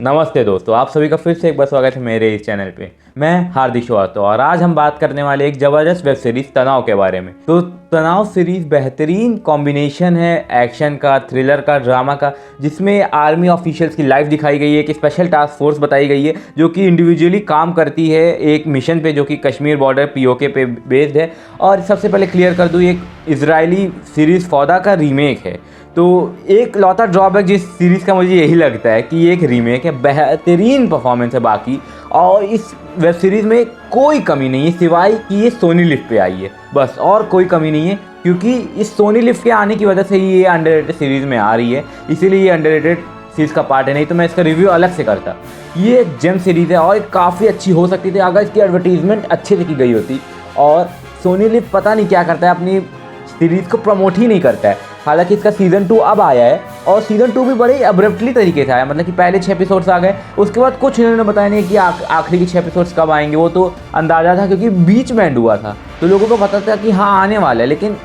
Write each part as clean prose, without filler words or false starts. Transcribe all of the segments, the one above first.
नमस्ते दोस्तों, आप सभी का फिर से एक बार स्वागत है मेरे इस चैनल पे। मैं हार्दिक श्रीवास्तव और आज हम बात करने वाले एक ज़बरदस्त वेब सीरीज़ तनाव के बारे में। तो तनाव सीरीज़ बेहतरीन कॉम्बिनेशन है एक्शन का, थ्रिलर का, ड्रामा का, जिसमें आर्मी ऑफिशियल्स की लाइफ दिखाई गई है, एक स्पेशल टास्क फोर्स बताई गई है जो कि इंडिविजुअली काम करती है एक मिशन पे जो कि कश्मीर बॉर्डर पीओके पे बेस्ड है। और सबसे पहले क्लियर कर दूँ, एक इजरायली सीरीज़ फौदा का रीमेक है। तो एक लौता ड्रॉबैक जिस सीरीज़ का मुझे यही लगता है कि ये एक रीमेक है, बेहतरीन परफॉर्मेंस है बाकी, और इस वेब सीरीज़ में कोई कमी नहीं है सिवाय कि ये सोनी लिव पे आई है, बस और कोई कमी नहीं है। क्योंकि इस सोनी लिव के आने की वजह से ये अंडररेटेड सीरीज़ में आ रही है, इसीलिए ये अंडररेटेड सीरीज़ का पार्ट है, नहीं तो मैं इसका रिव्यू अलग से करता। ये एक जेम सीरीज़ है और काफ़ी अच्छी हो सकती थी अगर इसकी एडवर्टीजमेंट अच्छे से की गई होती। और सोनी लिव पता नहीं क्या करता है, अपनी सीरीज़ को प्रमोट ही नहीं करता है। हालांकि इसका सीज़न 2 अब आया है और सीज़न 2 भी बड़े अब्रप्टली तरीके से आया, मतलब कि पहले 6 एपिसोड्स आ गए, उसके बाद कुछ इन्होंने बताया नहीं कि आखिरी के 6 एपिसोड्स कब आएंगे। वो तो अंदाज़ा था क्योंकि बीच में एंड हुआ था तो लोगों को पता था कि हाँ आने वाला है, लेकिन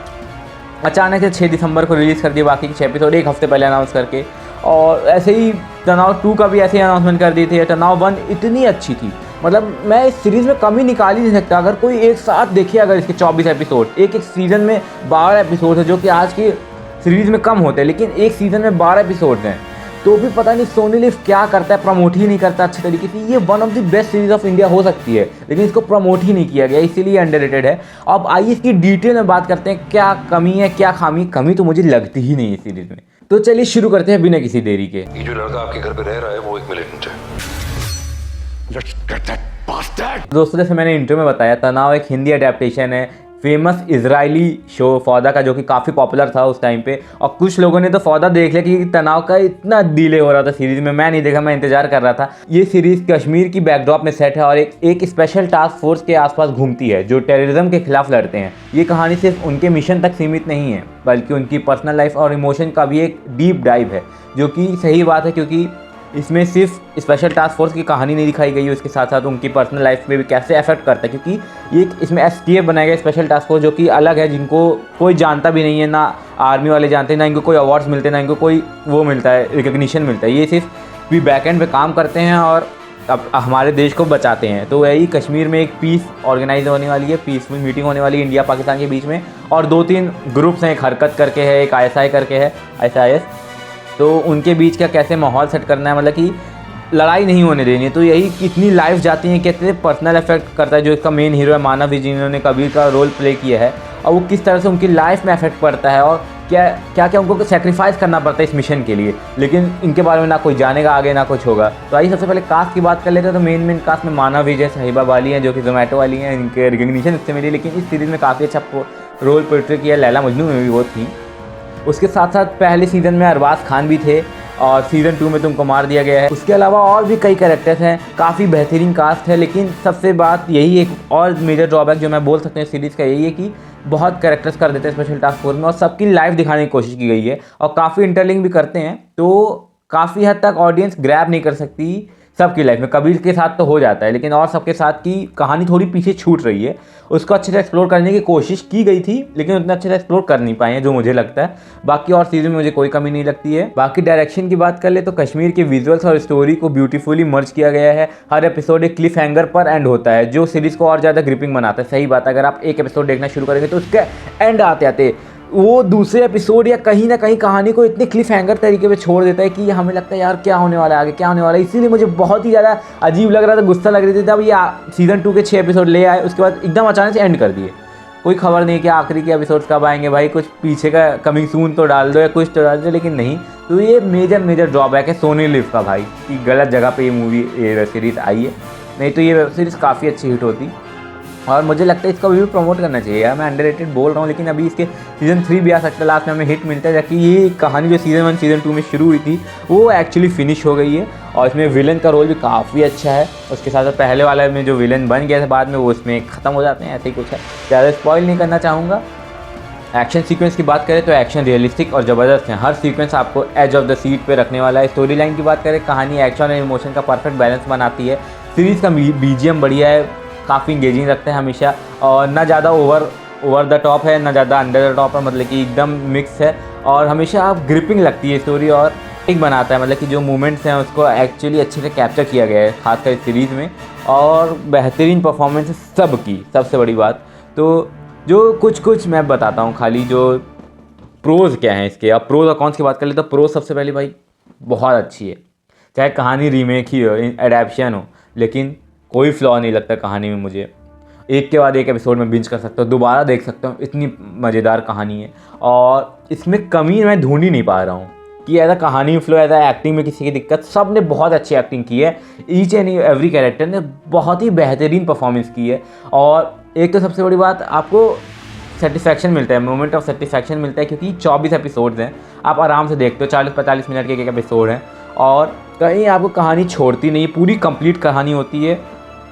अचानक से 6 दिसंबर को रिलीज़ कर दिया बाकी के 6 एपिसोड एक हफ्ते पहले अनाउंस करके। और ऐसे ही तनाव 2 का भी ऐसे ही अनाउंसमेंट कर दी थी। तनाव 1 इतनी अच्छी थी, मतलब मैं इस सीरीज़ में कमी निकाल ही नहीं सकता। अगर कोई एक साथ देखिए, अगर इसके 24 एपिसोड, एक सीज़न में 12 एपिसोड है जो कि आज की सीरीज़ में कम होते हैं, लेकिन एक सीज़न में 12 एपिसोड हैं, तो भी पता नहीं सोनी लिव क्या करता है, प्रमोट ही नहीं करता अच्छे तरीके से। ये one of the best series of India हो सकती है, लेकिन इसको प्रमोट ही नहीं किया गया, इसीलिए अंडररेटेड है। अब आइए इसकी डिटेल में बात करते हैं, क्या कमी है क्या खामी। कमी तो मुझे लगती ही नहीं है सीरीज़ में। तो चलिए शुरू करते हैं बिना किसी देरी के। ये जो लड़का आपके घर पे रह रहा है वो एक मिलिटेंट है। Let's get that bastard! दोस्तों, जैसे मैंने इंट्रो में बताया, तनाव एक हिंदी अडेप्टेशन है फेमस इजरायली शो फौदा का, जो कि काफ़ी पॉपुलर था उस टाइम पे। और कुछ लोगों ने तो फौदा देख लिया कि तनाव का इतना डिले हो रहा था सीरीज़ में, मैं नहीं देखा, मैं इंतजार कर रहा था। ये सीरीज़ कश्मीर की बैकड्रॉप में सेट है और एक स्पेशल टास्क फोर्स के आसपास घूमती है जो टेररिज्म के खिलाफ लड़ते हैं। ये कहानी सिर्फ उनके मिशन तक सीमित नहीं है, बल्कि उनकी पर्सनल लाइफ और इमोशन का भी एक डीप डाइव है, जो कि सही बात है क्योंकि इसमें सिर्फ स्पेशल टास्क फोर्स की कहानी नहीं दिखाई गई है, उसके साथ साथ उनकी पर्सनल लाइफ में भी कैसे अफेक्ट करता है। क्योंकि ये इसमें एसटीएफ बनाया गया स्पेशल टास्क फोर्स जो कि अलग है, जिनको कोई जानता भी नहीं है, ना आर्मी वाले जानते हैं, ना इनको कोई अवार्ड्स मिलते हैं, ना इनको कोई वो मिलता है, रिकग्निशन मिलता है। ये सिर्फ भी बैकएंड पे काम करते हैं और अब हमारे देश को बचाते हैं। तो वही कश्मीर में एक पीस ऑर्गेनाइज होने वाली है, पीसफुल मीटिंग होने वाली है इंडिया पाकिस्तान के बीच में, और 2-3 ग्रुप्स हैं, एक हरकत करके है, एक ISI करके है, ISIS। तो उनके बीच का कैसे माहौल सेट करना है, मतलब कि लड़ाई नहीं होने देनी है। तो यही कितनी लाइफ जाती हैं, कैसे पर्सनल इफेक्ट करता है। जो इसका मेन हीरो है मानव जी, जिन्होंने कबीर का रोल प्ले किया है, और वो किस तरह से उनकी लाइफ में अफेक्ट पड़ता है और क्या क्या उनको सेक्रीफाइस करना पड़ता है इस मिशन के लिए। लेकिन इनके बारे में ना कोई जानेगा आगे, ना कुछ होगा। तो आइए सबसे पहले कास्ट की बात कर लेते हैं। तो मेन कास्ट में मानव विजय, साहिबा वाली हैं जो कि जोमेटो वाली हैं, इनके रिकग्निशन इससे मिली, लेकिन इस सीरीज़ में काफ़ी अच्छा रोल पोर्ट्रे किया। लैला मजनू में भी वो थी। उसके साथ साथ पहले सीज़न में अरबाज खान भी थे और सीज़न 2 में तुमको मार दिया गया है। उसके अलावा और भी कई कैरेक्टर्स हैं, काफ़ी बेहतरीन कास्ट है। लेकिन सबसे बात यही, एक और मेजर ड्रॉबैक जो मैं बोल सकते हैं सीरीज़ का यही है कि बहुत कैरेक्टर्स कर देते हैं स्पेशल टास्क फोर्स में, और सबकी लाइफ दिखाने की कोशिश की गई है और काफ़ी इंटरलिंक भी करते हैं। तो काफ़ी हद तक ऑडियंस ग्रैब नहीं कर सकती सबकी लाइफ में। कबीर के साथ तो हो जाता है, लेकिन और सबके साथ की कहानी थोड़ी पीछे छूट रही है। उसको अच्छे से एक्सप्लोर करने की कोशिश की गई थी, लेकिन उतना अच्छे से एक्सप्लोर कर नहीं पाए हैं जो मुझे लगता है। बाकी और सीज़न में मुझे कोई कमी नहीं लगती है। बाकी डायरेक्शन की बात कर ले तो कश्मीर के विजुअल्स और स्टोरी को ब्यूटीफुली मर्ज किया गया है। हर एपिसोड एक क्लिफ हैंगर पर एंड होता है, जो सीरीज़ को और ज़्यादा ग्रिपिंग बनाता है। सही बात है, अगर आप एक एपिसोड देखना शुरू करेंगे तो उसके एंड आते आते वो दूसरे एपिसोड या कहीं ना कहीं कहानी को इतने क्लिफ हैंगर तरीके पे छोड़ देता है कि हमें लगता है यार क्या होने वाला है आगे, क्या होने वाला है। इसीलिए मुझे बहुत ही ज़्यादा अजीब लग रहा था, गुस्सा लग रही थी जब ये सीज़न 2 के 6 एपिसोड ले आए, उसके बाद एकदम अचानक से एंड कर दिए। कोई खबर नहीं कि आखिरी के एपिसोड्स कब आएंगे, भाई कुछ पीछे का कमिंग सून तो डाल दो या कुछ तो डाल दो, लेकिन नहीं। तो ये मेजर ड्रॉबैक है सोनी लिव का भाई, कि गलत जगह पर ये वेब सीरीज़ आई है। नहीं तो ये वेब सीरीज़ काफ़ी अच्छी हिट होती और मुझे लगता है इसका भी प्रमोट करना चाहिए यार। मैं अंडररेटेड बोल रहा हूँ, लेकिन अभी इसके सीज़न 3 भी आ सकता है, लास्ट में हमें हिट मिलता है, जबकि ये कहानी जो सीज़न 1 सीज़न 2 में शुरू हुई थी वो एक्चुअली फिनिश हो गई है। और इसमें विलन का रोल भी काफ़ी अच्छा है। उसके साथ साथ पहले वाले में जो विलन बन गया था बाद में, वो इसमें ख़त्म हो जाते हैं, ऐसे ही कुछ है। ज़्यादा स्पॉइल नहीं करना चाहूँगा। एक्शन सीक्वेंस की बात करें तो एक्शन रियलिस्टिक और ज़बरदस्त है। हर सीक्वेंस आपको एज ऑफ द सीट पे रखने वाला है। स्टोरी लाइन की बात करें, कहानी एक्शन और इमोशन का परफेक्ट बैलेंस बनाती है। सीरीज़ का BGM बढ़िया है, काफ़ी इंगेजिंग रखते हैं हमेशा, और ना ज़्यादा ओवर द टॉप है, ना ज़्यादा अंडर द टॉप है, मतलब कि एकदम मिक्स है। और हमेशा आप ग्रिपिंग लगती है स्टोरी, और एक बनाता है, मतलब कि जो मोमेंट्स हैं उसको एक्चुअली अच्छे से कैप्चर किया गया है खासकर इस सीरीज़ में, और बेहतरीन परफॉर्मेंस है सबकी। सबसे बड़ी बात तो जो कुछ मैं बताता हूँ खाली, जो प्रोज क्या हैं इसके। अब प्रोज और कॉन्स की बात कर ले तो प्रोज सबसे पहले भाई बहुत अच्छी है, चाहे कहानी रीमेक ही हो, एडेप्शन हो, लेकिन कोई फ्लॉ नहीं लगता कहानी में मुझे। एक के बाद एक एपिसोड में बिंज कर सकता हूँ, दोबारा देख सकता हूँ, इतनी मज़ेदार कहानी है। और इसमें कमी मैं ढूंढ ही नहीं पा रहा हूँ कि ऐसा कहानी फ्लो, ऐसा एक्टिंग में किसी की दिक्कत। सब ने बहुत अच्छी एक्टिंग की है, ईच एंड एवरी कैरेक्टर ने बहुत ही बेहतरीन परफॉर्मेंस की है। और एक तो सबसे बड़ी बात, आपको सेटिस्फैक्शन मिलता है, मोमेंट ऑफ सेटिस्फैक्शन मिलता है, क्योंकि 24 एपिसोड्स हैं, आप आराम से देखते हो, 40-45 मिनट के एक एपिसोड हैं, और कहीं आपको कहानी छोड़ती नहीं है, पूरी कंप्लीट कहानी होती है।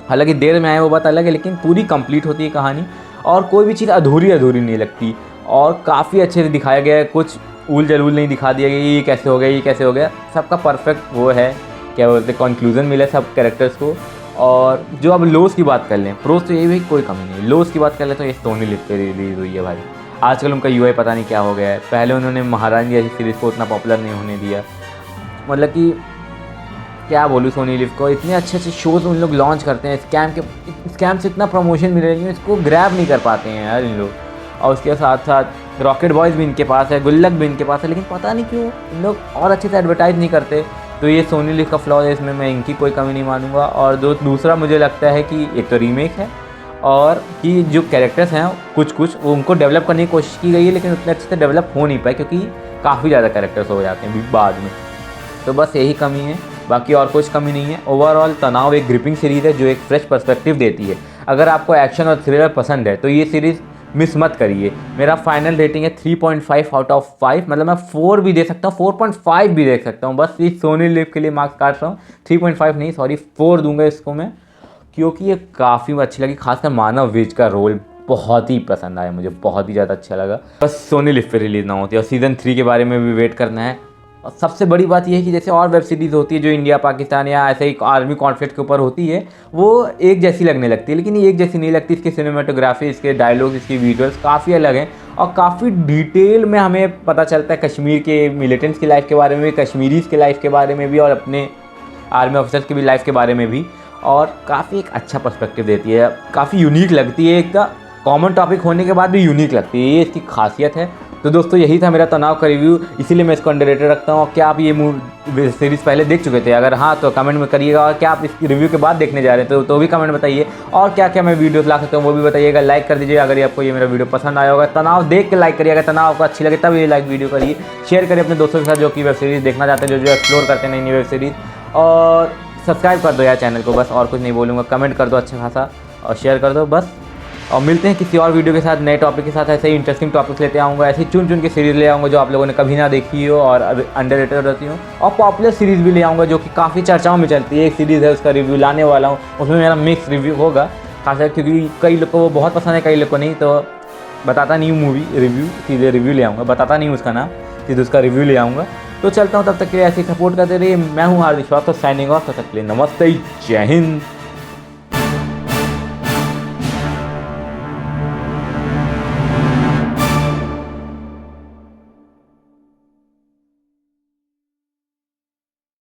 हालांकि देर में आए वो बात अलग है, लेकिन पूरी कंप्लीट होती है कहानी, और कोई भी चीज़ अधूरी नहीं लगती, और काफ़ी अच्छे से दिखाया गया है। कुछ उल जलूल नहीं दिखा दिया गया, ये कैसे हो गया, ये कैसे हो गया। सबका परफेक्ट वो है, क्या बोलते हैं, कंक्लूजन मिला सब कैरेक्टर्स को। और जो अब लोस की बात कर लें, प्रोस तो ये भी कोई कमी नहीं है। लोस की बात कर लें तो ये सोनी लिव पे रिलीज़ हुई है भाई। आजकल उनका यूआई पता नहीं क्या हो गया है। पहले उन्होंने महारानी जैसी सीरीज़ को उतना पॉपुलर नहीं होने दिया, मतलब कि क्या बोलूँ, सोनी लिव को इतने अच्छे शोज़ उन लोग लॉन्च करते हैं, स्कैम से इतना प्रमोशन मिल रही है, इसको ग्रैब नहीं कर पाते हैं यार इन लोग। और उसके साथ साथ रॉकेट बॉयज़ भी इनके पास है, गुल्लक भी इनके पास है, लेकिन पता नहीं क्यों इन लोग और अच्छे से एडवर्टाइज़ नहीं करते। तो ये सोनी लिव का फ्लॉ है, इसमें मैं इनकी कोई कमी नहीं मानूंगा। और दूसरा मुझे लगता है कि एक तो रीमेक है, और कि जो कैरेक्टर्स हैं कुछ वो उनको डेवलप करने की कोशिश की गई है, लेकिन उतने अच्छे से डेवलप हो नहीं पाए, क्योंकि काफ़ी ज़्यादा कैरेक्टर्स हो जाते हैं बाद में। तो बस यही कमी है, बाकी और कुछ कमी नहीं है। ओवरऑल तनाव एक ग्रिपिंग सीरीज़ है जो एक फ्रेश पर्सपेक्टिव देती है। अगर आपको एक्शन और थ्रिलर पसंद है तो ये सीरीज़ मिस मत करिए। मेरा फाइनल रेटिंग है 3.5 आउट ऑफ 5, मतलब मैं 4 भी दे सकता हूँ, 4.5 भी दे सकता हूँ। बस इस सोनी लिव के लिए मार्क्स काट रहा हूँ, 3.5 नहीं, सॉरी 4 दूंगा इसको मैं, क्योंकि ये काफ़ी अच्छी लगी। खासकर मानव विज का रोल बहुत ही पसंद आया मुझे, बहुत ही ज़्यादा अच्छा लगा। बस सोनी लिव पे रिलीज़ ना होती, और सीज़न 3 के बारे में भी वेट करना है। और सबसे बड़ी बात यह है कि जैसे और वेब सीरीज़ होती है जो इंडिया पाकिस्तान या ऐसे ही आर्मी कॉन्फ्लिक्ट के ऊपर होती है, वो एक जैसी लगने लगती है, लेकिन ये एक जैसी नहीं लगती। इसकी सिनेमाटोग्राफी, इसके डायलॉग्स, इसकी विजुअल्स काफ़ी अलग हैं, और काफ़ी डिटेल में हमें पता चलता है कश्मीर के मिलिटेंट्स की लाइफ के बारे में भी, कश्मीरीज़ के लाइफ के बारे में भी, और अपने आर्मी ऑफिसर्स की भी लाइफ के बारे में भी। और काफ़ी एक अच्छा पर्सपेक्टिव देती है, काफ़ी यूनिक लगती है, एक कॉमन टॉपिक होने के बाद भी यूनिक लगती है, ये इसकी खासियत है। तो दोस्तों यही था मेरा तनाव का रिव्यू, इसीलिए मैं इसको अंडररेटेड रखता हूँ। और क्या आप ये सीरीज़ पहले देख चुके थे? अगर हाँ तो कमेंट में करिएगा, और क्या आप इस रिव्यू के बाद देखने जा रहे थे तो भी कमेंट बताइए। और क्या क्या मैं वीडियोस ला सकता हूँ वो भी बताइएगा। लाइक कर दीजिए अगर आपको ये मेरा वीडियो पसंद आया होगा। तनाव देख के लाइक करिएगा, तनाव आपको अच्छी लगे तब ये लाइक वीडियो करिए। शेयर करिए अपने दोस्तों के साथ जो कि वेब सीरीज़ देखना चाहते हैं, जो एक्सप्लोर करते हैं नई वेब सीरीज़। और सब्सक्राइब कर दो यार चैनल को, बस और कुछ नहीं बोलूँगा। कमेंट कर दो अच्छा खासा, और शेयर कर दो बस। और मिलते हैं किसी और वीडियो के साथ, नए टॉपिक के साथ। ऐसे ही इंटरेस्टिंग टॉपिक्स लेते आऊँगा, ऐसी चुन के सीरीज़ ले आऊँगा जो आप लोगों ने कभी ना देखी हो और अंडररेटेड रहती हो। और पॉपुलर सीरीज़ भी ले आऊँगा जो कि काफ़ी चर्चाओं में चलती है। एक सीरीज़ है उसका रिव्यू लाने वाला हूँ, उसमें मेरा मिक्स रिव्यू होगा खासकर, क्योंकि कई लोग को वो बहुत पसंद है, कई लोग को नहीं। तो बताता नहीं हूँ मूवी रिव्यू, सीधे रिव्यू ले आऊँगा, बताता नहीं हूँ उसका नाम, सीधे उसका रिव्यू ले आऊँगा। तो चलता हूँ, तब तक के लिए ऐसे ही सपोर्ट करते रहिए। मैं हूँ हार्दिक श्रीवास्तव, साइनिंग ऑफ। तब तक के लिए नमस्ते, जय हिंद।